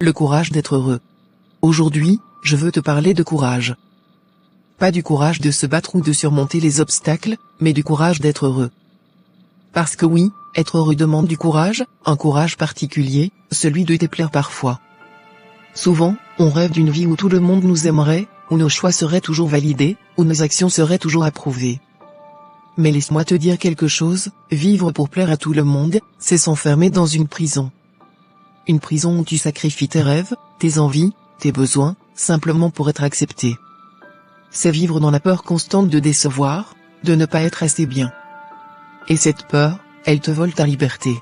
Le courage d'être heureux. Aujourd'hui, je veux te parler de courage. Pas du courage de se battre ou de surmonter les obstacles, mais du courage d'être heureux. Parce que oui, être heureux demande du courage, un courage particulier, celui de déplaire parfois. Souvent, on rêve d'une vie où tout le monde nous aimerait, où nos choix seraient toujours validés, où nos actions seraient toujours approuvées. Mais laisse-moi te dire quelque chose, vivre pour plaire à tout le monde, c'est s'enfermer dans une prison. Une prison où tu sacrifies tes rêves, tes envies, tes besoins, simplement pour être accepté. C'est vivre dans la peur constante de décevoir, de ne pas être assez bien. Et cette peur, elle te vole ta liberté.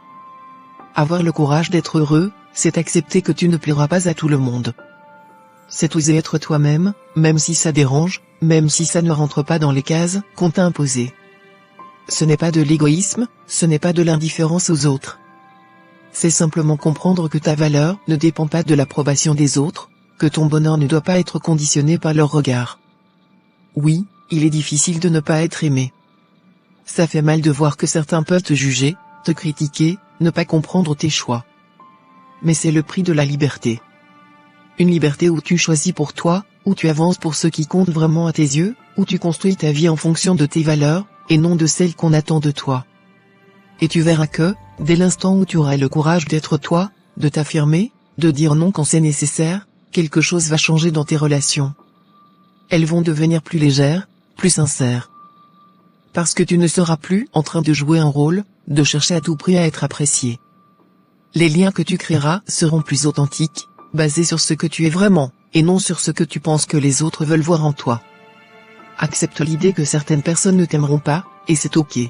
Avoir le courage d'être heureux, c'est accepter que tu ne plairas pas à tout le monde. C'est oser être toi-même, même si ça dérange, même si ça ne rentre pas dans les cases qu'on t'a imposées. Ce n'est pas de l'égoïsme, ce n'est pas de l'indifférence aux autres. C'est simplement comprendre que ta valeur ne dépend pas de l'approbation des autres, que ton bonheur ne doit pas être conditionné par leur regard. Oui, il est difficile de ne pas être aimé. Ça fait mal de voir que certains peuvent te juger, te critiquer, ne pas comprendre tes choix. Mais c'est le prix de la liberté. Une liberté où tu choisis pour toi, où tu avances pour ce qui compte vraiment à tes yeux, où tu construis ta vie en fonction de tes valeurs, et non de celles qu'on attend de toi. Et tu verras que, dès l'instant où tu auras le courage d'être toi, de t'affirmer, de dire non quand c'est nécessaire, quelque chose va changer dans tes relations. Elles vont devenir plus légères, plus sincères. Parce que tu ne seras plus en train de jouer un rôle, de chercher à tout prix à être apprécié. Les liens que tu créeras seront plus authentiques, basés sur ce que tu es vraiment, et non sur ce que tu penses que les autres veulent voir en toi. Accepte l'idée que certaines personnes ne t'aimeront pas, et c'est ok.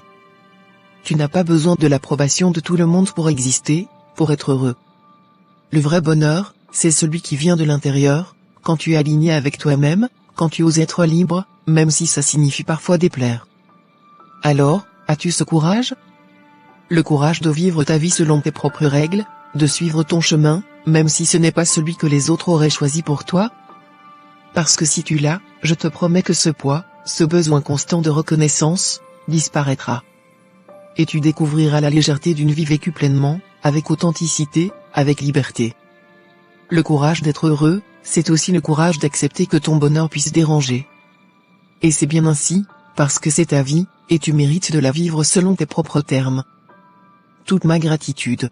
Tu n'as pas besoin de l'approbation de tout le monde pour exister, pour être heureux. Le vrai bonheur, c'est celui qui vient de l'intérieur, quand tu es aligné avec toi-même, quand tu oses être libre, même si ça signifie parfois déplaire. Alors, as-tu ce courage? Le courage de vivre ta vie selon tes propres règles, de suivre ton chemin, même si ce n'est pas celui que les autres auraient choisi pour toi? Parce que si tu l'as, je te promets que ce poids, ce besoin constant de reconnaissance, disparaîtra. Et tu découvriras la légèreté d'une vie vécue pleinement, avec authenticité, avec liberté. Le courage d'être heureux, c'est aussi le courage d'accepter que ton bonheur puisse déranger. Et c'est bien ainsi, parce que c'est ta vie, et tu mérites de la vivre selon tes propres termes. Toute ma gratitude.